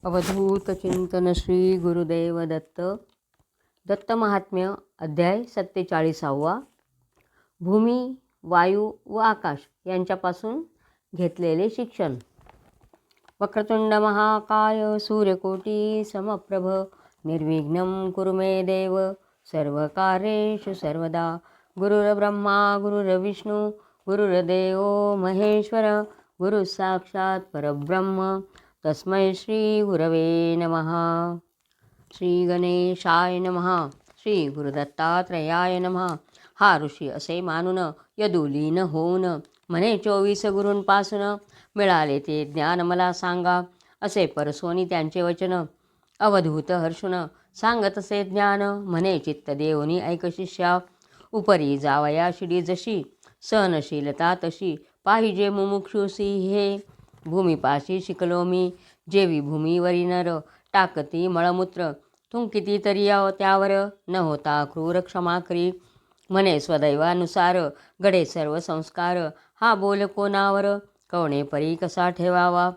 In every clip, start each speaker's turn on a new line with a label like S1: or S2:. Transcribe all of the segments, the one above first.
S1: अवधूत चिंतन श्री गुरुदेव दत्त. दत्त महात्म्य अध्याय 47. भूमी, वायू व आकाश यांच्यापासून घेतलेले शिक्षण. वक्रतुंड महाकाय सूर्यकोटी समप्रभ निर्विघ्नं कुरु मे देव सर्वकार्येषु सर्वदा. गुरुर्ब्रह्मा गुरुर्विष्णू गुरुर्देवो महेश्वर गुरु साक्षात् परब्रह्म तस्मै श्री गुरवे नमः. श्री गणेशाय नमः. श्री गुरुदत्तात्रयाय नमः. हा ऋषी असे मानून यदुलीन होऊन म्हणे 24 गुरूंपासून मिळाले ते ज्ञान मला सांगा. असे परसोनी त्यांचे वचन अवधूत हर्षून सांगत असे ज्ञान. म्हणे चित्त देऊनी ऐक शिष्या, उपरी जावया शिडी जशी सहनशीलता तशी पाहिजे मुमुक्षुसी हे. भूमीपाशी शिकलो मी जेवी भूमीवरी नर टाकती मळमूत्र थुंकिती तरी त्यावर न होता क्रूर क्षमा करी. म्हणे स्वदैवानुसार घडे सर्व संस्कार हा बोल कोणावर कवणे परी कसा ठेवावा.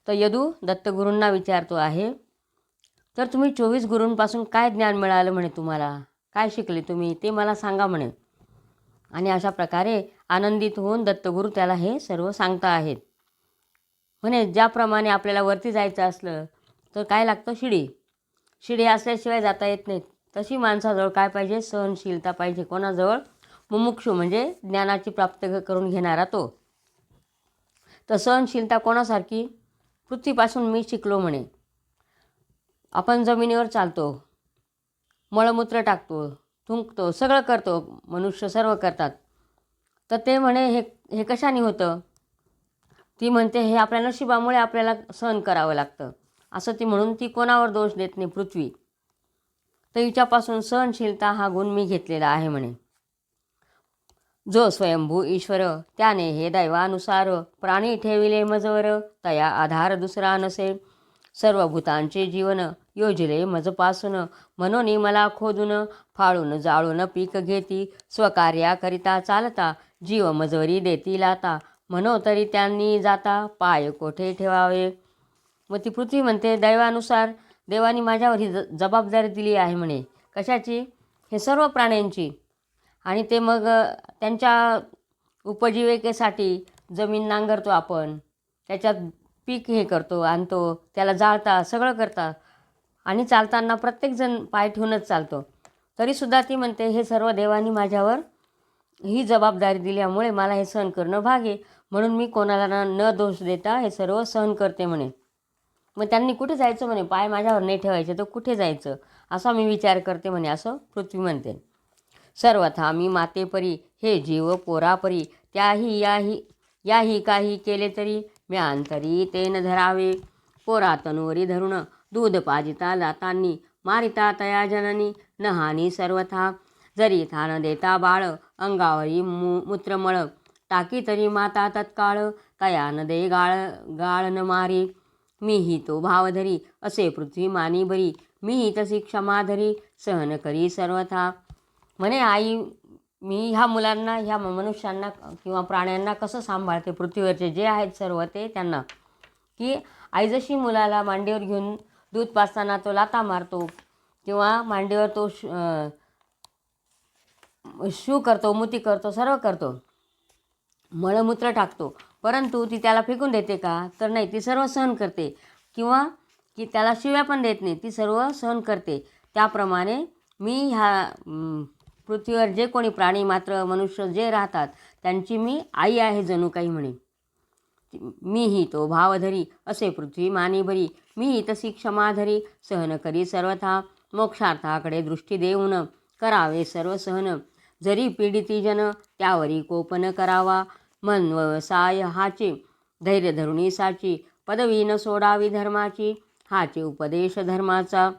S1: तर यदू दत्तगुरूंना विचारतो आहे, तर तुम्ही 24 गुरूंपासून काय ज्ञान मिळालं म्हणे, तुम्हाला काय शिकले तुम्ही ते मला सांगा म्हणे. आणि अशा प्रकारे आनंदित होऊन दत्तगुरू त्याला हे सर्व सांगता आहेत. म्हणे ज्याप्रमाणे आपल्याला वरती जायचं असलं तर काय लागतं, शिडी असल्याशिवाय जाता येत नाहीत. तशी माणसाजवळ काय पाहिजे, सहनशीलता पाहिजे. कोणाजवळ? मुमुक्षू म्हणजे ज्ञानाची प्राप्त करून घेणारा तो. तर सहनशीलता कोणासारखी? पृथ्वीपासून मी शिकलो म्हणे. आपण जमिनीवर चालतो, मळमूत्र टाकतो, थुंकतो, सगळं करतो, मनुष्य सर्व करतात. तर ते म्हणे हे कशाने होतं? ती म्हणते हे आपल्या नशिबामुळे आपल्याला सहन करावं लागतं असं ती म्हणून ती कोणावर दोष देत नाही पृथ्वी. तर हिच्यापासून सहनशीलता हा गुण मी घेतलेला आहे म्हणे. जो स्वयंभू ईश्वर त्याने हे दैवानुसार प्राणी ठेविले मजवर तया आधार दुसरा नसे. सर्व भूतांचे जीवन योजिले मजपासून म्हणून मला खोदून फाळून जाळून पीक घेती. स्वकार्याकरिता चालता जीव मजवरी देती लाता. म्हणो तरी त्यांनी जाता पाय कोठे ठेवावे. मग ती पृथ्वी म्हणते दैवानुसार देवानी माझ्यावर ही जबाबदारी दिली आहे म्हणे. कशाची? हे सर्व प्राण्यांची. आणि ते मग त्यांच्या उपजीविकेसाठी जमीन नांगरतो आपण, त्याच्यात पीक हे करतो, आणतो, त्याला जाळता, सगळं करता. आणि चालताना प्रत्येकजण पाय ठेवूनच चालतो. तरीसुद्धा ती म्हणते हे सर्व देवानी माझ्यावर ही जबाबदारी दिल्यामुळे मला हे सहन करणं भाग आहे. म्हणून मी कोणाला न दोष देता हे सर्व सहन करते म्हणे. मग त्यांनी कुठे जायचं म्हणे, पाय माझ्यावर नाही ठेवायचे तर कुठे जायचं असा मी विचार करते म्हणे, असं पृथ्वी म्हणते. सर्वथा मी मातेपरी हे जीव पोरापरी त्याही याही काही केले तरी म्या अंतरी ते न धरावे. पोरा तनुवरी धरून दूध पाजिता लातांनी मारिता तया जननी न हानी सर्वथा. जरी थान देता बाळ अंगावरी मूत्रमळ टाकी तरी माता तत्काळ तया न दे गाळ न मारी. मीही तो भाव धरी असे पृथ्वी मानी बरी. मीही तशी क्षमा धरी सहन करी सर्वथा. म्हणे आई मी ह्या मुलांना, ह्या मनुष्यांना किंवा प्राण्यांना कसं सांभाळते, पृथ्वीवरचे जे आहेत सर्व ते त्यांना, की आई जशी मुलाला मांडीवर घेऊन दूध पाजताना तो लाता मारतो किंवा मांडीवर तो शू करतो, मुती करतो, सर्व करतो, मळमूत्र टाकतो, परंतु ती त्याला फेकून देते का? तर नाही, ती सर्व सहन करते. किंवा की त्याला शिव्या पण देत नाही, ती सर्व सहन करते. त्याप्रमाणे मी ह्या पृथ्वीवर जे कोणी प्राणी मात्र मनुष्य जे राहतात त्यांची मी आई आहे जणू काही म्हणे. मीही तो भाव धरी असे पृथ्वी मानी बरी. मीही तशी क्षमा धरी सहन करी सर्वथा. मोक्षार्थाकडे दृष्टी देऊन करावे सर्व सहन. जरी पीडिती जन त्यावरी कोपन करावा. मन व्यवसाय हाची धैर्य धरुणी साची. पदवी न सोडावी धर्माची हाची उपदेश धर्माचा.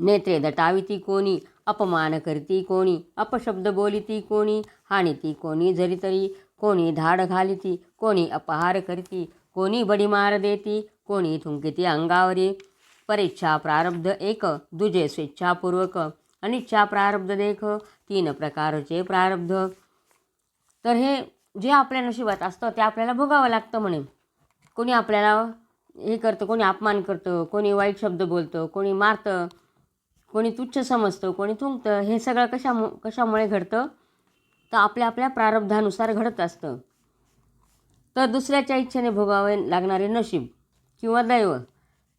S1: नेत्रे दटाविती कोणी अपमान करीती कोणी. अपशब्द बोलिती कोणी हानिती कोणी. जरी तरी कोणी धाड घालिती कोणी अपहार करीती. कोणी बडीमार देती कोणी थुंकिती अंगावरी. परीक्षा प्रारब्ध एक दुजे स्वेच्छापूर्वक. अनिच्छा प्रारब्ध देख 3 प्रकारचे प्रारब्ध. तर हे जे आपल्या नशिबात असतं ते आपल्याला भोगावं लागतं म्हणे. कोणी आपल्याला हे करतं, कोणी अपमान करतं, कोणी वाईट शब्द बोलतं, कोणी मारतं, कोणी तुच्छ समजतं, कोणी थुंकतं. हे सगळं कशामुळे घडतं? तर आपल्या आपल्या प्रारब्धानुसार घडत असतं. तर दुसऱ्याच्या इच्छेने भोगावे लागणारे नशीब किंवा दैव,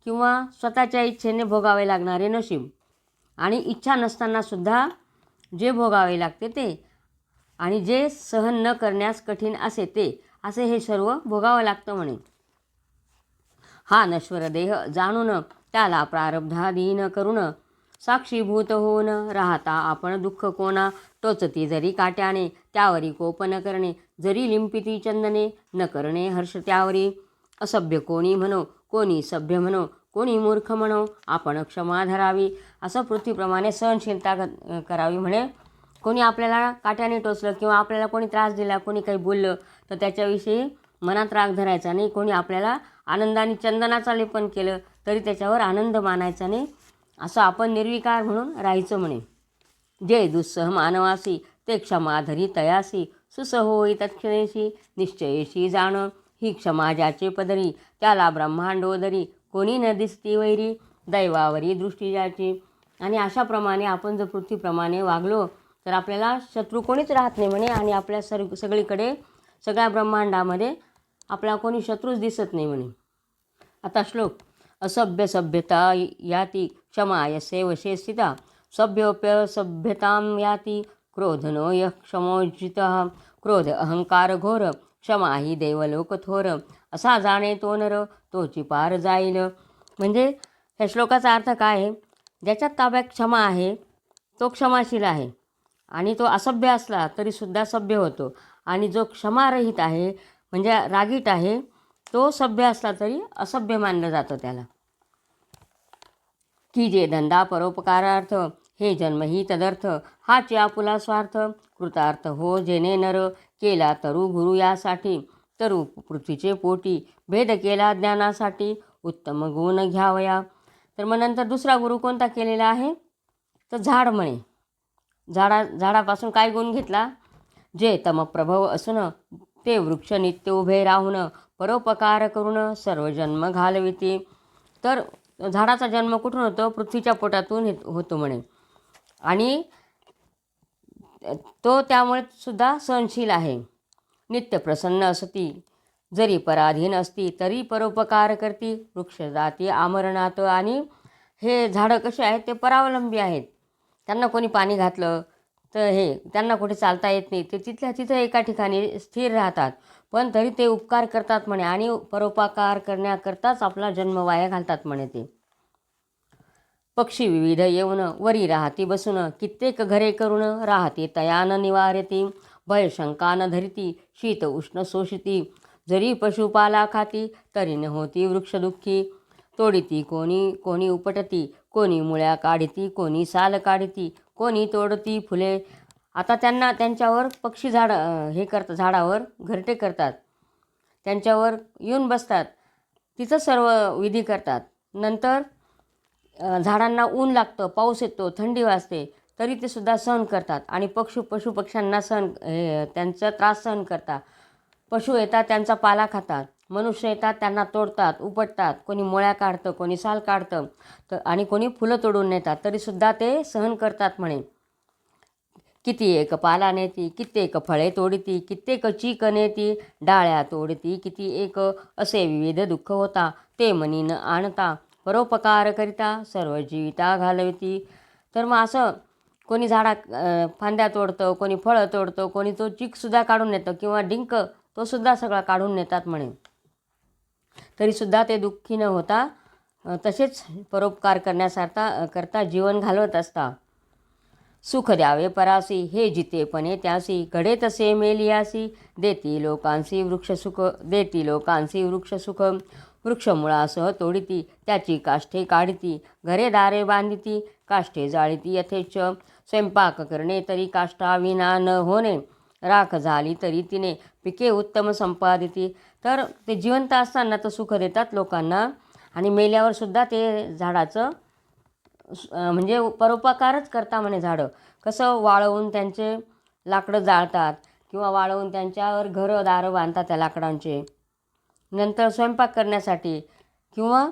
S1: किंवा स्वतःच्या इच्छेने भोगावे लागणारे नशीब, आणि इच्छा नसतानासुद्धा जे भोगावे लागते ते, आणि जे सहन न करण्यास कठीण असे ते, असे हे सर्व भोगावं लागतं म्हणे. हा नश्वर देह जाणून त्याला प्रारब्धाधीन करून साक्षीभूत होऊन राहता आपण दुःख कोणा टोचती जरी काट्याने, त्यावरी कोप न करणे जरी लिंपिती चंदने, न करणे हर्ष त्यावरी. असभ्य कोणी म्हणो, कोणी सभ्य म्हणो, कोणी मूर्ख म्हणो, आपण क्षमा धरावी. असं पृथ्वीप्रमाणे सहनशीलता करावी म्हणे. कोणी आपल्याला काट्याने टोचलं किंवा आपल्याला कोणी त्रास दिला, कोणी काही बोललं, तर त्याच्याविषयी मनात राग धरायचा नाही. कोणी आपल्याला आनंदाने चंदनाचा लेपन केलं तरी त्याच्यावर आनंद मानायचा नाही. असं आपण निर्विकार म्हणून राहायचं म्हणे. जे दुस्सह मानवासी ते क्षमा धरी तयासी, सुसह होई तत्क्षणेशी निश्चयेशी जाण. ही क्षमा ज्याचे पदरी, त्याला ब्रह्मांडोदरी, कोणी न दिसती वैरी, दैवावरी दृष्टी ज्याची. आणि अशाप्रमाणे आपण जर पृथ्वीप्रमाणे वागलो तर आपल्याला शत्रू कोणीच राहत नाही म्हणे. आणि आपल्या सगळीकडे सगळ्या ब्रह्मांडामध्ये आपला कोणी शत्रूच दिसत नाही म्हणे. आता श्लोक. असभ्य सभ्यता याती क्षमा यसे वशे स्थिता, सभ्योप्य सभ्यतां याती क्रोधनो यः क्षमोजितः. क्रोध अहंकार घोर, क्षमा ही देवलोक थोर, असा जाणे तो नर तोची पार जाईल. म्हणजे ह्या श्लोकाचा अर्थ काय आहे? ज्याच्या ताब्यात क्षमा आहे तो क्षमाशील आहे, आणि तो असभ्य असला तरीसुद्धा सभ्य होतो. आणि जो क्षमारहित आहे म्हणजे रागीट आहे, तो सभ्य असला तरी असभ्य मानलं जातं त्याला. की जे धंदा परोपकारार्थ, हे जन्म ही तदर्थ, हाची आपुला स्वार्थ, कृतार्थ हो जेने नर, केला तरु गुरु यासाठी, तरु पृथ्वीचे पोटी, भेद केला ज्ञानासाठी, उत्तम गुण घ्यावया. तर मग नंतर दुसरा गुरु कोणता केलेला आहे? तर झाड म्हणे. झाडापासून काय गुण घेतला? जे तमप्रभव असून ते वृक्ष नित्य उभे राहून, परोपकार करून सर्व जन्म घालविती. तर झाडाचा जन्म कुठून होतो? पृथ्वीच्या पोटातून होतो म्हणे. आणि तो त्यामुळे सुद्धा सहनशील आहे. नित्य प्रसन्न असती, जरी पराधीन असती तरी परोपकार करती, वृक्ष जाती आमरणात. आणि हे झाडं कसे आहेत? ते परावलंबी आहेत. त्यांना कोणी पाणी घातलं तर त्यांना कुठे चालता येत नाही, ते तिथल्या तिथं एका ठिकाणी स्थिर राहतात, पण तरी ते उपकार करतात म्हणे. आणि परोपकार करण्याकरताच आपला जन्म वाया घालतात म्हणे ते. पक्षी विविध येऊन वरी राहती बसून, कित्येक घरे करून राहते तयान निवारती, भय शंका न धरिती, शीत उष्ण शोषिती, जरी पशुपाला खाती तरी न होती वृक्ष दुःखी. तोडिती कोणी उपटती, कोणी मुळ्या काढिती, कोणी साल काढिती, कोणी तोडती फुले. आता त्यांच्यावर पक्षी झाडावर घरटे करतात, त्यांच्यावर येऊन बसतात, तिचं सर्व विधी करतात. नंतर झाडांना ऊन लागतं, पाऊस येतो, थंडी वाजते, तरी ते सुद्धा सहन करतात. आणि पशुपक्ष्यांना त्यांचा त्रास सहन करतात. पशु येतात त्यांचा पाला खातात, मनुष्य येतात त्यांना तोडतात, उपटतात, कोणी मोळ्या काढतं, कोणी साल काढतं, आणि कोणी फुलं तोडून नेतात, तरीसुद्धा ते सहन करतात म्हणे. किती एक पाला नेती, कित्येक फळे तोडती, कित्येक चीक नेती, डाळ्या तोडती किती एक, असे विविध दुःख होता, ते मनी न आणता, परोपकार करिता सर्व जीविता घालवती. तर मग असं कोणी फांद्या तोडतं, कोणी फळं तोडतं, कोणी तो चीकसुद्धा काढून नेतं, किंवा डिंक तो सुद्धा सगळा काढून नेतात म्हणे. तरीसुद्धा ते दुःखी न होता तसेच परोपकार करता जीवन घालवत असता. सुख द्यावे परासी, हे जितेपणे त्यासी, घडे तसे मेलियासी, देती लोकांसी वृक्ष सुख. वृक्ष मुळासह तोडिती, त्याची काष्ठे काढिती, घरे दारे बांधिती, काष्ठे जाळीती यथेच्छ. स्वयंपाक करणे तरी काष्ठा विना न होणे, राख झाली तरी तिने, पिके उत्तम संपादिती. तर ते जिवंत असताना तर सुख देतात लोकांना, आणि मेल्यावर सुद्धा ते झाडाचं म्हणजे परोपकारच करता म्हणे. झाडं कसं वाळवून त्यांचे लाकडं जाळतात, किंवा वाळवून त्यांच्यावर घरं दारं बांधतात त्या लाकडांचे. नंतर स्वयंपाक करण्यासाठी किंवा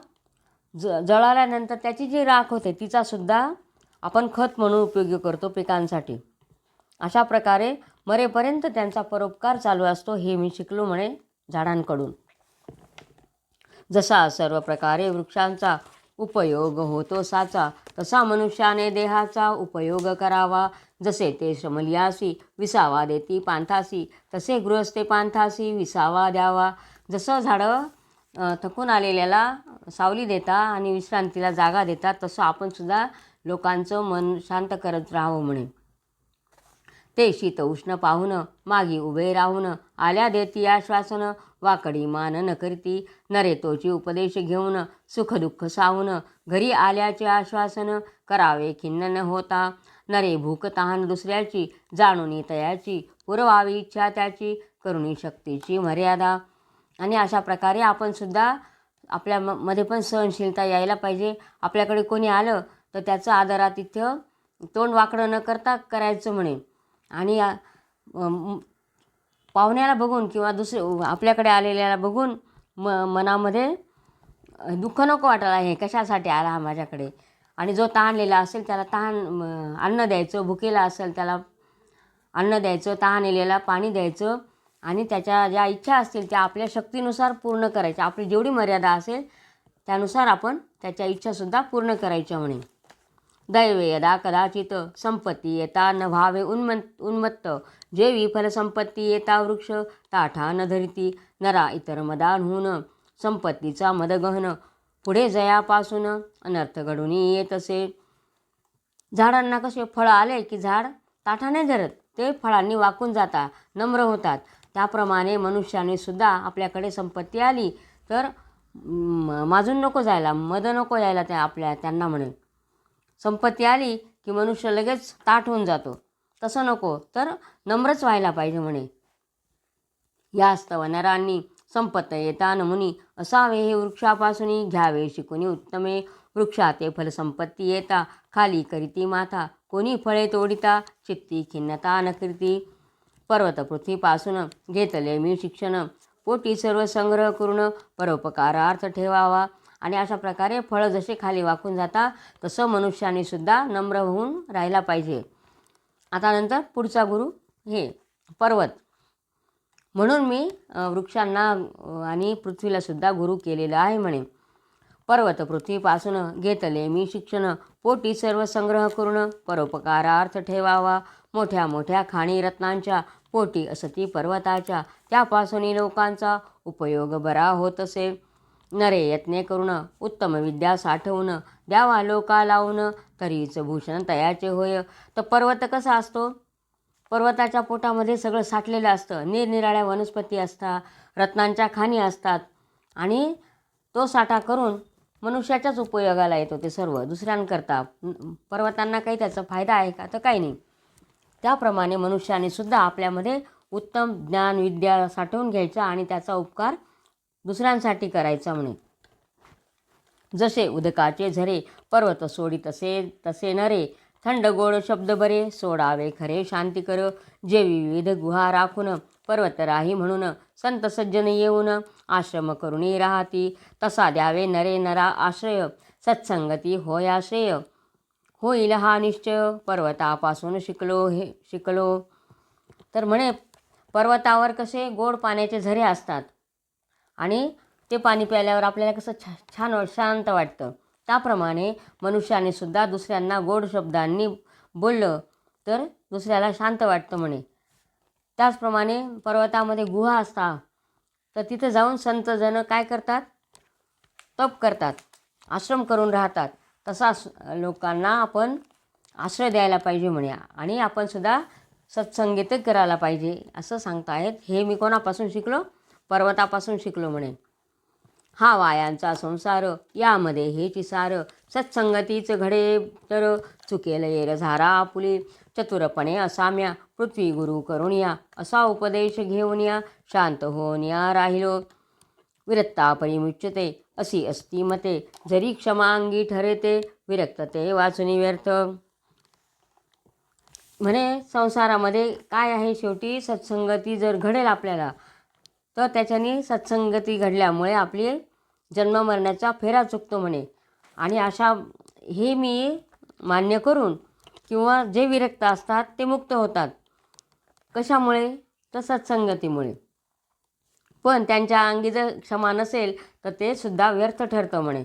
S1: जळाल्यानंतर त्याची जी राख होते तिचासुद्धा आपण खत म्हणून उपयोगी करतो पिकांसाठी. अशा प्रकारे मरेपर्यंत त्यांचा परोपकार चालू असतो, हे मी शिकलो म्हणे झाडांकडून. जसा सर्व प्रकारे वृक्षांचा उपयोग होतो साचा, तसा मनुष्याने देहाचा उपयोग करावा. जसे ते श्रमलियासी विसावा देती पांथासी, तसे गृहस्थे पांथासी विसावा द्यावा. जसं झाडं थकून आलेल्याला सावली देता आणि विश्रांतीला जागा देतात, तसं आपण सुद्धा लोकांचं मन शांत करत राहावं म्हणे. ते शीत उष्ण पाहून मागी उभे राहून, आल्या देती आश्वासन वाकडी मान न करती. नरे तोची उपदेश घेऊन सुख दुःख साहून, घरी आल्याचे आश्वासन करावे खिन्न न होता. नरे भूक तहान दुसऱ्याची जाणून तयाची, पुरवावी इच्छा त्याची करुणी शक्तीची मर्यादा. आणि अशा प्रकारे आपण सुद्धा आपल्यामध्ये पण सहनशीलता यायला पाहिजे. आपल्याकडे कोणी आलं तर त्याचं आदरातिथ्य तोंड वाकडं न करता करायचं म्हणे. आणि पाहुण्याला बघून किंवा आपल्याकडे आलेल्याला बघून मनामध्ये दुःख नको वाटायला, हे कशासाठी आला हा माझ्याकडे. आणि जो तहानलेला असेल त्याला अन्न द्यायचं, भुकेला असेल त्याला अन्न द्यायचं, तहानलेल्याला पाणी द्यायचं. आणि त्याच्या ज्या इच्छा असतील त्या आपल्या शक्तीनुसार पूर्ण करायच्या. आपली जेवढी मर्यादा असेल त्यानुसार आपण त्याच्या इच्छासुद्धा पूर्ण करायच्या म्हणे. दैवे यदा कदाचित संपत्ती येता न भावे उन्मत्त, जे विफल संपत्ती येता वृक्ष ताठा न धरिती. नरा इतर मदान संपत्तीचा मद गहन, पुढे जयापासून अनर्थ घडून येतसे. झाडांना कसे फळं आले की झाड ताठा नाही धरत, ते फळांनी वाकून जातात, नम्र होतात. त्याप्रमाणे मनुष्याने सुद्धा आपल्याकडे संपत्ती आली तर माजून नको जायला, मद नको यायला त्यांना म्हणे. संपत्ती आली की मनुष्य लगेच ताठ होऊन जातो, तसं नको, तर नम्रच व्हायला पाहिजे म्हणे. यास्तव नरांनी संपत्त येता नमुनी, असावे हे वृक्षापासून घ्यावे शिकुनी उत्तमे. वृक्षाते फलसंपत्ती येता खाली करीती माथा, कोणी फळे तोडिता चित्ती खिन्नता न करीती. पर्वत पृथ्वीपासून घेतले मी शिक्षण, पोटी सर्व संग्रह करून परोपकारार्थ ठेवावा. आणि अशा प्रकारे फळं जसे खाली वाकून जातात तसं मनुष्याने सुद्धा नम्र होऊन राहायला पाहिजे. आता नंतर पुढचा गुरु हे पर्वत. म्हणून मी वृक्षांना आणि पृथ्वीला सुद्धा गुरु केलेलं आहे म्हणे. पर्वत पृथ्वीपासून घेतले मी शिक्षण, पोटी सर्व संग्रह करून परोपकारार्थ ठेवावा. मोठ्या मोठ्या खाणी रत्नांच्या पोटी असती पर्वताच्या, त्यापासून लोकांचा उपयोग बरा होत असे. नरे यत्ने करून उत्तम विद्या साठवून, द्यावा लोका लावून तरीच भूषण तयाचे होय. तर पर्वत कसा असतो, पर्वताच्या पोटामध्ये सगळं साठलेलं असतं, निरनिराळ्या वनस्पती असतात, रत्नांच्या खाणी असतात. आणि तो साठा करून मनुष्याच्याच उपयोगाला येतो ते सर्व, दुसऱ्यांकरता. पर्वतांना काही त्याचा फायदा आहे का, तर काही नाही. त्याप्रमाणे मनुष्याने सुद्धा आपल्यामध्ये उत्तम ज्ञान विद्या साठवून घ्यायचा आणि त्याचा उपकार दुसऱ्यांसाठी करायचा म्हणे. जसे उदकाचे झरे पर्वत सोडी तसे नरे, थंड गोड शब्द बरे सोडावे खरे शांती कर. जे विविध गुहा राखून पर्वत राही म्हणून, संत सज्जन येऊन आश्रम करुणी राहती. तसा द्यावे नरे नरा आश्रय, सत्संगती होय आश्रय. होईल हा निश्चय पर्वतापासून शिकलो. तर म्हणे पर्वतावर कसे गोड पाण्याचे झरे असतात आणि ते पाणी प्यायल्यावर आपल्याला कसं छान शांत वाटतं. त्याप्रमाणे मनुष्याने सुद्धा दुसऱ्यांना गोड शब्दांनी बोललं तर दुसऱ्याला शांत वाटतं म्हणे. त्याचप्रमाणे पर्वतामध्ये गुहा असतात, तर तिथे जाऊन संतजन काय करतात, तप करतात, आश्रम करून राहतात. तसा लोकांना आपण आश्रय द्यायला पाहिजे म्हणे. आणि आपण सुद्धा सत्संगीत करायला पाहिजे असं सांगतायत. हे मी कोणापासून शिकलो, पर्वतापासून शिकलो म्हणे. हा वायांचा संसार यामध्ये हेची सार, सत्संगतीच घडे तर चुकेल येर झारा आपुले. चतुरपणे असाम्या पृथ्वी गुरु करुणिया, असा उपदेश घेऊन या शांत होऊन या राहिलो. विरक्ता परिमुच्यते अशी असती मते, जरी क्षमांगी ठरते विरक्तते वाचुनी व्यर्थ. म्हणे संसारामध्ये काय आहे, शेवटी सत्संगती जर घडेल आपल्याला तर त्याच्याने सत्संगती घडल्यामुळे आपली जन्म मरण्याचा फेरा चुकतो म्हणे. आणि अशा हे मी मान्य करून किंवा जे विरक्त असतात ते मुक्त होतात. कशामुळे? तर सत्संगतीमुळे. पण त्यांच्या अंगी जर क्षमा नसेल तर ते सुद्धा व्यर्थ ठरतं म्हणे.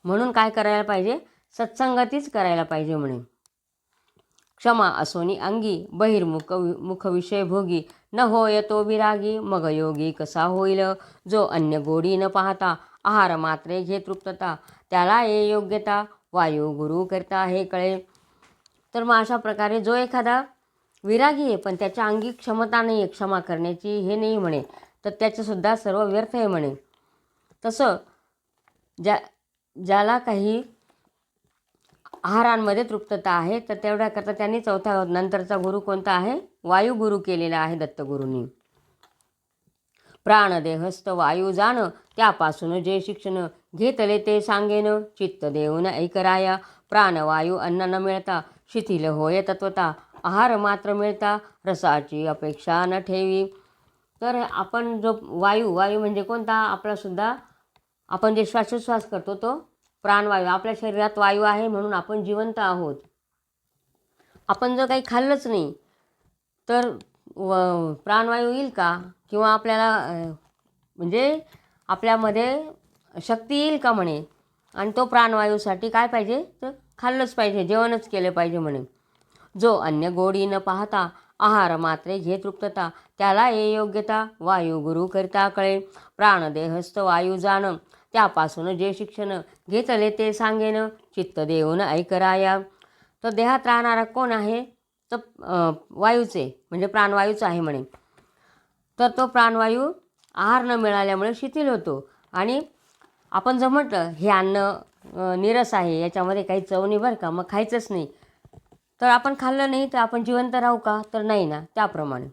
S1: म्हणून काय करायला पाहिजे? सत्संगतीच करायला पाहिजे म्हणे. क्षमा असोनी अंगी बहिर्मुख मुख विषय भोगी न होय तो विरागी मग योगी कसा होईल जो अन्य गोडी न पाहता आहार मात्रे घे तृप्तता त्याला ये योग्यता वायू गुरु करता हे कळे. तर मग अशा प्रकारे जो एखादा विरागी आहे पण त्याच्या अंगी क्षमता नाही आहे क्षमा करण्याची, हे नाही म्हणे, तर त्याचंसुद्धा सर्व व्यर्थ आहे म्हणे. तसं ज्याला काही आहारांमध्ये तृप्तता आहे तर तेवढ्याकरता त्यांनी चौथा नंतरचा गुरु कोणता आहे? वायू गुरु केलेला आहे दत्तगुरूंनी. प्राणदेहस्थ वायू जाण त्यापासून जे शिक्षण घेतले ते सांगेन चित्त देऊन ऐकराया प्राणवायू अन्न न मिळता शिथिल होय तत्वता आहार मात्र मिळता रसाची अपेक्षा न ठेवी. तर आपण जो वायू म्हणजे कोणता? आपलासुद्धा आपण जे श्वासोच्छ्वास करतो तो प्राणवायू. आपल्या शरीरात वायू आहे म्हणून आपण जिवंत आहोत. आपण जर काही खाल्लंच नाही तर प्राणवायू येईल का? किंवा आपल्याला म्हणजे आपल्यामध्ये शक्ती येईल का म्हणे. आणि तो प्राणवायूसाठी काय पाहिजे? तर खाल्लंच पाहिजे, जेवणच केलं पाहिजे म्हणे. जो अन्य गोडी न पाहता आहार मात्रे घे तृप्तता त्याला ये योग्यता वायू गुरु करता कळे. प्राणदेहस्थ वायू जाण त्यापासून जे शिक्षण घेतले ते सांगेन चित्त देऊन ऐकराया. तर देहात राहणारा कोण आहे? तर वायूचे म्हणजे प्राणवायूच आहे म्हणे. तर तो प्राणवायू आहार न मिळाल्यामुळे शिथिल होतो. आणि आपण जर म्हटलं हे अन्न निरस आहे, याच्यामध्ये काही चव नाही बरं का, मग खायचंच नाही, तर आपण खाल्लं नाही तर आपण जिवंत राहू का? तर नाही ना. त्याप्रमाणे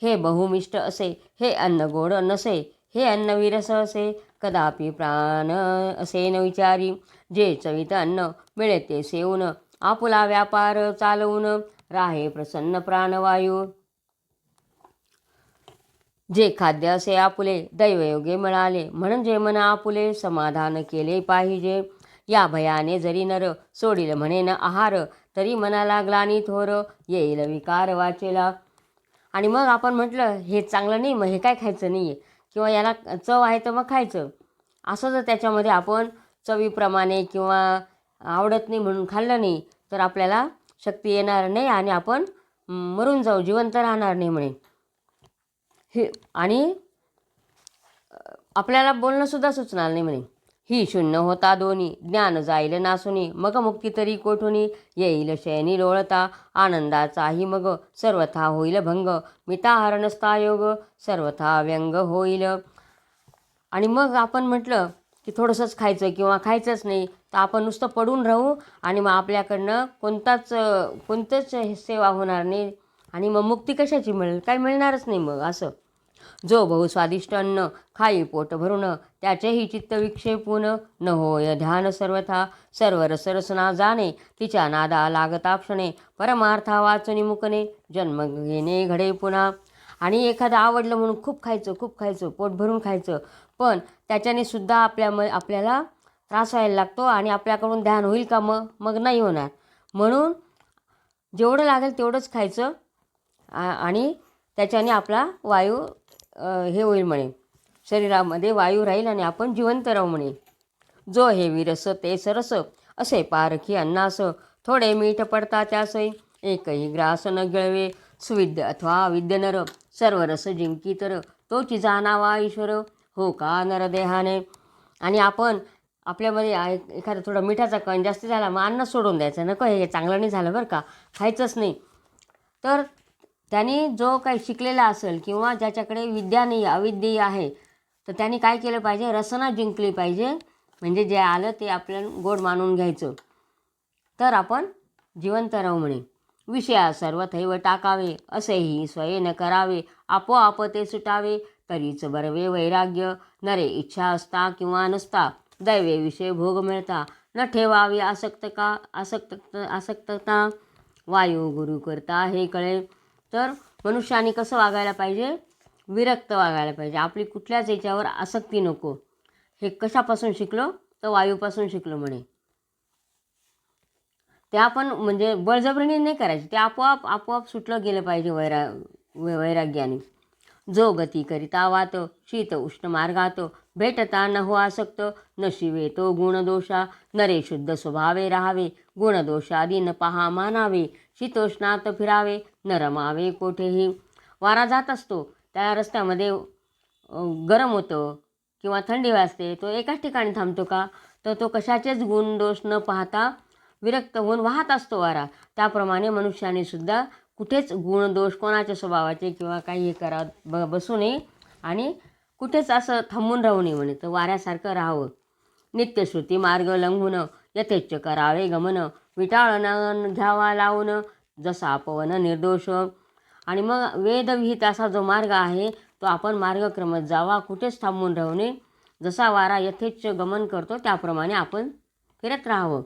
S1: हे बहुमिष्ट असे हे अन्न गोड नसे हे अन्न विरस असे कदापि प्राण असे न विचारी जे चवित अन्न मिळे ते सेवून आपुला व्यापार चालवून राहे प्रसन्न प्राणवायू. जे खाद्य असे आपुले दैवयोगे मिळाले म्हणून जे मन आपुले समाधान केले पाहिजे. या भयाने जरी नर सोडील म्हणेन आहार तरी मनाला ग्लानी थोर येईल विकार वाचेला. आणि मग आपण म्हटलं हे चांगलं नाही, मग हे काय खायचं नाही आहे, किंवा याला चव आहे तर मग खायचं, असं जर त्याच्यामध्ये आपण चवीप्रमाणे किंवा आवडत नाही म्हणून खाल्लं नाही तर आपल्याला शक्ती येणार नाही आणि आपण मरून जाऊ, जिवंत राहणार नाही म्हणे. हे आणि आपल्याला बोलणंसुद्धा सुचणार नाही म्हणे. ही शून्य होता दोन्ही ज्ञान जाईल नासुनी मग मुक्ती तरी कोठुनी येईल शयनी लोळता आनंदाचाही मग सर्वथा होईल भंग मिताहार नसता योग सर्वथा व्यंग होईल. आणि मग आपण म्हटलं की थोडंसंच खायचं किंवा खायचंच नाही तर आपण नुसतं पडून राहू आणि मग आपल्याकडनं कोणतंच सेवा होणार नाही आणि मग मुक्ती कशाची मिळेल? काही मिळणारच नाही मग. असं जो बहुस्वादिष्ट अन्न खाई पोट भरून त्याचेही चित्त विक्षेपून न होय ध्यान सर्वथा सर्व रसरसना जाणे तिच्या नादा लागता क्षणे परमार्था वाचुनी मुकणे जन्म घेणे घडे पुन्हा. आणि एखादं आवडलं म्हणून खूप खायचं पोट भरून खायचं, पण त्याच्याने सुद्धा आपल्याला त्रास व्हायला लागतो आणि आपल्याकडून ध्यान होईल का? मग नाही होणार. म्हणून जेवढं लागेल तेवढंच खायचं आणि त्याच्याने आपला वायू हे होईल म्हणे, शरीरामध्ये वायू राहील आणि आपण जिवंत राहू म्हणे. जो हे विरस ते सरस असे पारखी अन्नास थोडे मीठ पडता त्यासई एकही ग्रास न गिळवे सुविद्य अथवा अविद्य नर सर्व रस जिंकी तर तोची जाणावा ईश्वर हो का नरदेहाने. आणि आपण आपल्यामध्ये एखादा थोडा मिठाचा कण जास्त झाला मग अन्न सोडून द्यायचं, नको हे चांगलं नाही झालं बरं का, खायचंच नाही. तर त्यांनी जो काही शिकलेला असेल किंवा ज्याच्याकडे विद्या नाही अविद्या आहे तर त्यांनी काय केलं पाहिजे? रसना जिंकली पाहिजे. म्हणजे जे आलं ते आपल्याला गोड मानून घ्यायचं, तर आपण जिवंत राहू म्हणे. विषया सर्वथैव टाकावे असेही स्वयं करावे आपोआप ते सुटावे तरीच बरवे वैराग्य नरे इच्छा असता किंवा नसता दैवे विषय भोग मिळता न ठेवावी आसक्तता वायू गुरु करता हे कळे. तर मनुष्याने कसं वागायला पाहिजे? विरक्त वागायला पाहिजे. आपली कुठल्याच याच्यावर आसक्ती नको. हे कशापासून शिकलो? तर वायूपासून शिकलो म्हणे. ते आपण म्हणजे बळजबरीने नाही करायचे, ते आपोआप आपोआप सुटलं गेलं पाहिजे वैराग्याने. जो गती करिता वात शीत उष्ण मार्गात भेटता न हो आसक्त न शिवे तो गुणदोषा नरे शुद्ध स्वभावे राहावे गुणदोषादी न पहा मानावे शीतोष्णात फिरावे न रमावे कोठेही. वारा जात असतो त्या रस्त्यामध्ये गरम होतं किंवा थंडी वाजते, तो एकाच ठिकाणी थांबतो का? तर तो कशाचेच गुणदोष न पाहता विरक्त होऊन वाहत असतो वारा. त्याप्रमाणे मनुष्याने सुद्धा कुठेच गुणदोष कोणाच्या स्वभावाचे किंवा काही करा बसू नये आणि कुठेच असं थांबून राहू नये म्हणे. तर वाऱ्यासारखं राहावं. नित्यश्रुती मार्ग लंघून यथेच्छ करावे गमन विटाळन घ्यावा लावून जसा पवन निर्दोष. आणि मग वेदविहित असा जो मार्ग आहे तो आपण मार्गक्रमत जावा, कुठेच थांबून राहू नये. जसा वारा यथेच्छ गमन करतो त्याप्रमाणे आपण फिरत राहावं.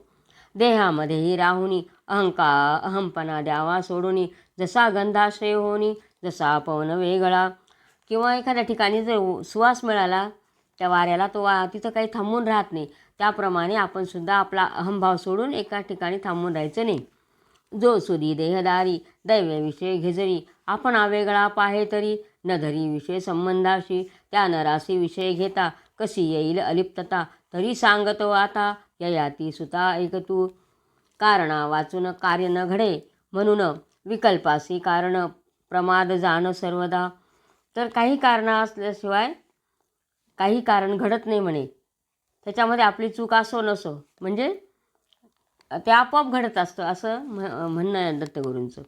S1: देहामध्येही राहुनी अहंपणा द्यावा सोडून जसा गंधाश्रय होनी जसा पवन वेगळा. किंवा एखाद्या ठिकाणी जर सुवास मिळाला त्या वाऱ्याला, तो तिथं काही थांबून राहत नाही. त्याप्रमाणे आपण सुद्धा आपला अहंभाव सोडून एका ठिकाणी थांबून राहायचं नाही. जो सुधी देहदारी दैव्यविषय घेजरी आपण वेगळा पाहे तरी न धरी विषय संबंधाशी त्या नराशी विषय घेता कशी येईल अलिप्तता तरी सांगतो आता ययाती सुता ऐक तू. कारणा वाचून कार्य न घडे म्हणून विकल्पासी कारण प्रमाद जाण सर्वदा. तर काही कारणं असल्याशिवाय काही कारण घडत नाही म्हणे. त्याच्यामध्ये आपली चूक असो नसो म्हणजे ते आपोआप घडत असतं असं म्हणणं आहे दत्तगुरूंचं.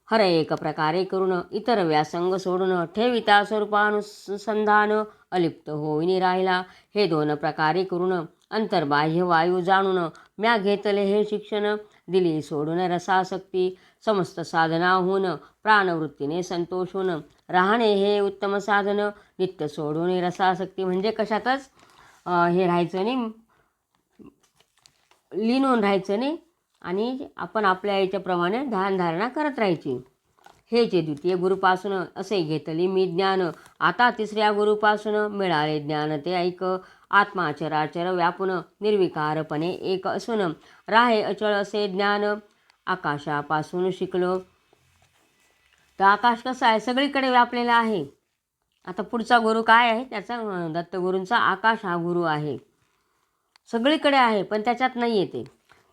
S1: हर एक प्रकारे करून इतर व्यासंग सोडून ठेविता स्वरूपानुसंधान अलिप्त होईनी राहिला. हे दोन प्रकारे करून अंतर्बाह्य वायू जाणून म्या घेतले हे शिक्षण दिली सोडून रसासक्ती समस्त साधना होऊन प्राणवृत्तीने संतोष होऊन राहणे हे उत्तम साधन. नित्य सोडून रसासक्ती म्हणजे कशातच हे राहायचं नाही, लीन होऊन राहायचं नाही आणि आपण आपल्या याच्याप्रमाणे ध्यानधारणा करत राहायची. हे जे द्वितीय गुरुपासून असे घेतली मी ज्ञान आता तिसऱ्या गुरुपासून मिळाले ज्ञान ते ऐक. आत्मा चराचर व्यापून निर्विकारपणे एक असून राहे अचळ असे ज्ञान आकाशापासून शिकलो. तर आकाश कसं आहे? सगळीकडे व्यापलेला आहे. आता पुढचा गुरु काय आहे? त्याचा दत्तगुरूंचा आकाश हा गुरु आहे. सगळीकडे आहे पण त्याच्यात नाही येते.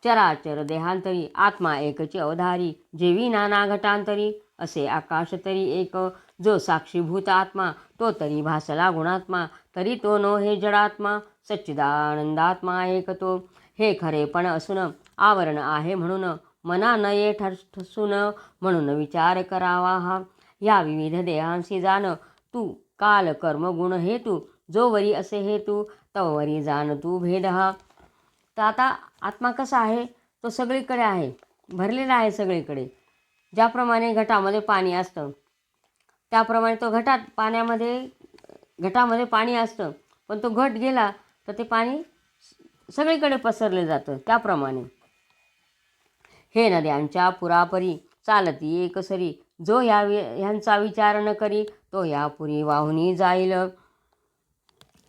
S1: चराचर देहांतरी आत्मा एकची अवधारी जेवी नाना घटांतरी असे आकाश तरी एक. जो साक्षीभूत आत्मा तो तरी भासला गुणात्मा तरी तो नो हे जडात्मा सच्चिदानंदात्मा एक तो. हे खरेपण असून आवरण आहे म्हणून मना नये ठसून म्हणून विचार करावा हा. या विविध देहांशी जाण तू काल कर्म गुण हेतू जोवरी असे हेतू तवरी जाण तू भेद हा. तर आता आत्मा कसा आहे? तो सगळीकडे आहे, भरलेला आहे सगळीकडे. ज्याप्रमाणे घटामध्ये पाणी असतं त्याप्रमाणे तो घटामध्ये पाणी असतं, पण तो घट गेला तर ते पाणी सगळीकडे पसरले जातं. त्याप्रमाणे हे नद्यांच्या पुरापरी चालती एकसरी जो ह्यांचा विचार न करी तो या पुरी वाहुनी जाईल.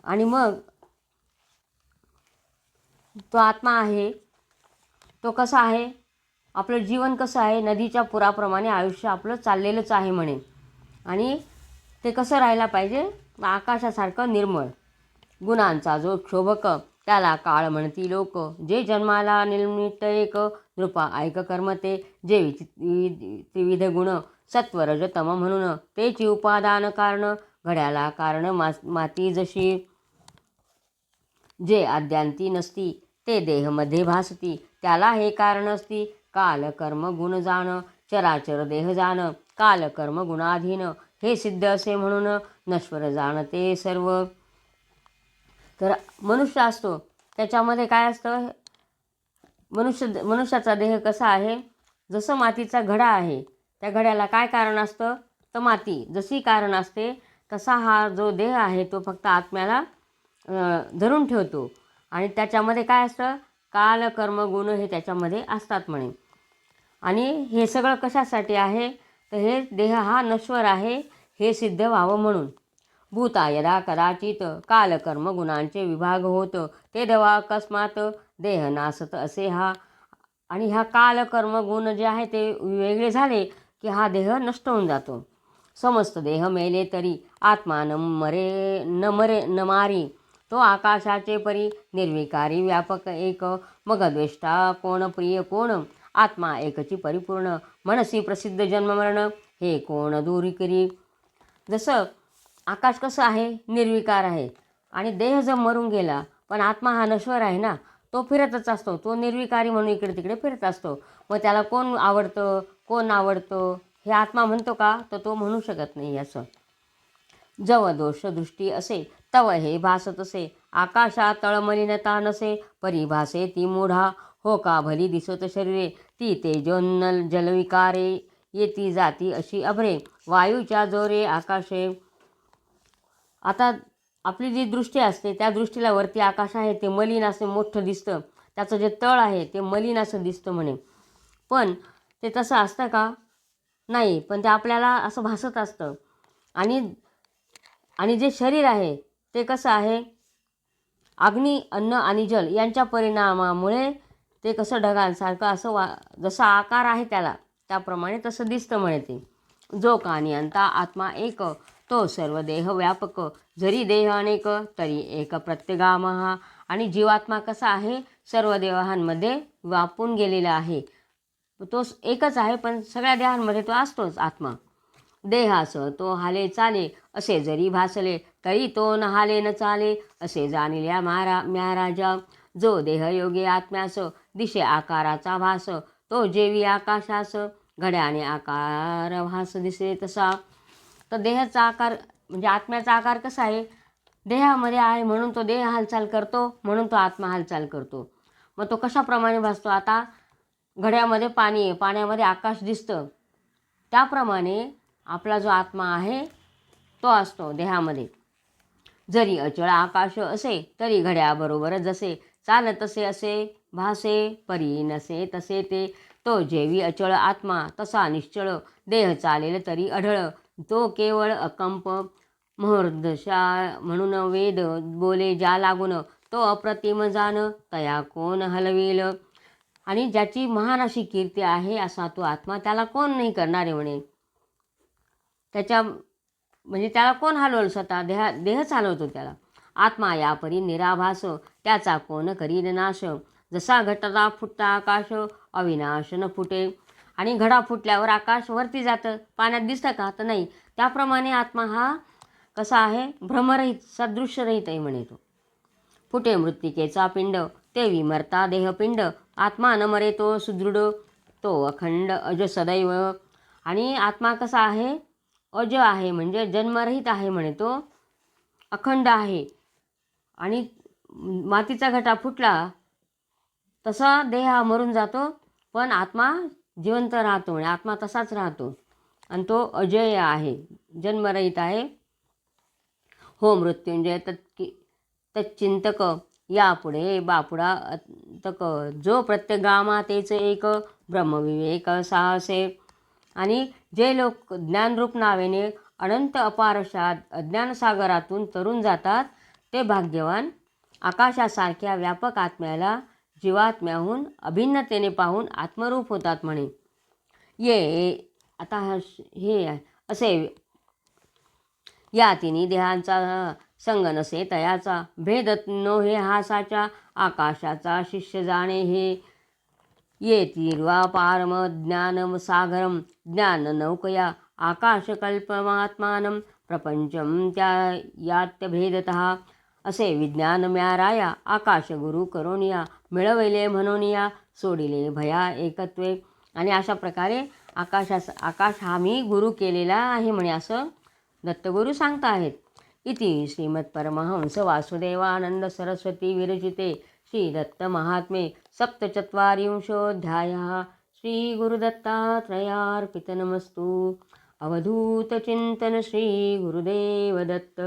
S1: आणि मग तो आत्मा आहे तो कसा आहे? आपलं जीवन कसं आहे? नदीच्या पुराप्रमाणे आयुष्य आपलं चाललेलंच आहे म्हणे. आणि ते कसं राहायला पाहिजे? आकाशासारखं निर्मळ. गुणांचा जो क्षोभक त्याला काळ म्हणती लोक. जे जन्माला निर्मित एक नृपा ऐक कर्म ते. जे त्रिविध गुण सत्वरज तम म्हणून तेची उपादान कारण घड्याला कारण माती जशी. जे आद्यांती नसती ते देहमध्ये भासती त्याला हे कारण असती. काल कर्म गुण जाण चराचर देह जाण काल कर्म गुणाधीन हे सिद्ध असे म्हणून नश्वर जाणते सर्व. तर मनुष्य असतो त्याच्यामध्ये काय असतं? मनुष्याचा देह कसा आहे? जसं मातीचा घडा आहे, त्या घड्याला काय कारण असतं? तर माती जशी कारण असते तसा हा जो देह आहे तो फक्त आत्म्याला धरून ठेवतो. आणि त्याच्यामध्ये काय असतं? काल कर्म गुण हे त्याच्यामध्ये असतात म्हणे. आणि हे सगळं कशासाठी आहे? तर हे देह हा नश्वर आहे हे सिद्ध व्हावं म्हणून. भूता यदा कदाचित कालकर्म गुणांचे विभाग होत ते दवा अकस्मात देह नासत असे हा. आणि ह्या कालकर्म गुण जे आहे ते वेगळे झाले की हा देह नष्ट होऊन जातो. समस्त देह मेले तरी आत्मा न मारी तो आकाशाचे परी निर्विकारी व्यापक एक मग द्वेष्टा कोण प्रिय कोण आत्मा एकची परिपूर्ण मनसी प्रसिद्ध जन्ममरण हे कोण दूरी करी. जसं आकाश कसं आहे निर्विकार आहे आणि देह जर मरून गेला पण आत्मा हा नश्वर आहे ना, तो फिरतच असतो, तो निर्विकारी म्हणून इकडे तिकडे फिरत असतो. मग त्याला कोण आवडतं कोण आवडतं हे आत्मा म्हणतो का, तर तो म्हणू शकत नाही. असं जव दोष दृष्टी असे तव हे भासत असे आकाशा तळमलिनता नसे परिभासे ती मूढा हो का भली दिसत शरीरे ती तेजोन्नल जलविकारे येती जाती अशी अभरे वायूच्या जोरे आकाशे. आता आपली जी दृष्टी असते त्या दृष्टीला वरती आकाश आहे ते मलिन असं मोठं दिसतं, त्याचं जे तळ आहे ते मलिन असं दिसतं म्हणे. पण ते तसं असतं का, नाही, पण ते आपल्याला असं भासत असतं. आणि जे शरीर आहे ते कसं आहे, अग्नी अन्न आणि जल यांच्या परिणामामुळे ते कसं ढगांसारखं असं जसा आकार आहे त्याला त्याप्रमाणे तसं दिसतं म्हणे ते. जो का नियंता आत्मा एक तो सर्व देह व्यापक जरी देह अनेक तरी एक प्रत्यगामहा. आणि जीवात्मा कसा आहे सर्व देहांमध्ये व्यापून गेलेला आहे, तो एकच आहे पण सगळ्या देहांमध्ये तो असतोच आत्मा. देहास तो हाले चाले असे जरी भासले तरी तो न हाले न चाले असे जाणिल्या महाराजा. जो देहयोगी आत्म्यास दिशे आकाराचा भास तो जेवी आकाशास घड्याने आकार भास दिसे तसा. तर देहाचा आकार म्हणजे आत्म्याचा आकार कसा आहे, देहामध्ये आहे म्हणून तो देह हालचाल करतो, म्हणून तो आत्मा हालचाल करतो. मग तो कशाप्रमाणे भासतो, आता घड्यामध्ये पाणी आहे, पाण्यामध्ये आकाश दिसतं, त्याप्रमाणे आपला जो आत्मा आहे तो असतो देहामध्ये. जरी अचळ आकाश असे तरी घड्याबरोबर जसे चालत तसे असे भासे परी नसे तसे ते. तो जेवी अचळ आत्मा तसा निश्चळ देह चालेल तरी अढळ तो केवळ अकंप महर्दशा म्हणून वेद बोले ज्या लागून तो अप्रतिम जाण तया कोण हलवेल. आणि ज्याची महान अशी कीर्ती आहे असा तो आत्मा त्याला कोण नाही करणारे म्हणे. म्हणजे त्याला कोण हलवल, स्वतः देह चालवतो त्याला. आत्मा यापरी निराभास त्याचा कोण करील नाश जसा घटता फुटता आकाश अविनाश न फुटे. आणि घडा फुटल्यावर आकाश वरती जातं, पाण्यात दिसतं का, तर नाही. त्याप्रमाणे आत्मा हा कसा आहे भ्रमरहित सदृश्यरहित आहे म्हणे तो. फुटे मृत्तिकेचा पिंड ते विमरता देहपिंड आत्मा न मरे तो सुदृढ तो अखंड अज सदैव. आणि आत्मा कसा आहे अज आहे म्हणजे जन्मरहित आहे म्हणे, तो अखंड आहे. आणि मातीचा घटा फुटला तसा देह हा मरून जातो पण आत्मा जिवंत राहतो म्हणजे आत्मा तसाच राहतो आणि तो अजय आहे, जन्मरहित आहे. हो मृत्युंजय तच्चिंतक यापुढे बापुडा तक जो प्रत्यगामा तेच एक ब्रह्मविवेक साहसे. आणि जे लोक ज्ञानरूप नावेने अनंत अपारशात अज्ञानसागरातून तरून जातात ते भाग्यवान आकाशासारख्या व्यापक आत्म्याला जीवात्म्याहून अभिन्नतेने पाहून आत्मरूप होतात म्हणे. ये आता हे असे या तिन्ही देहांचा संग नसे तयाचा भेद नो हे हासाच्या आकाशाचा शिष्य जाणे हे. ये तीर्वा पारम ज्ञानम सागरम ज्ञान नौकया आकाशकल्पमात्मानं प्रपंचम त्या यात्यभेदतः. असे विज्ञान म्याराया आकाश गुरु करोनिया मिळविले म्हणूनिया सोडिले भया एकत्वे. आणि अशा प्रकारे आकाश हा मी गुरु केलेला आहे म्हणे असं दत्तगुरू सांगता आहेत. इति श्रीमत्परमहंस वासुदेवानंद सरस्वती विरचिते श्री दत्त महात्म्ये सप्तचत्वारिंशोऽध्यायः. श्री गुरुदत्तात्रयार्पितनमस्तु. अवधूत चिंतन श्री गुरुदेव दत्त.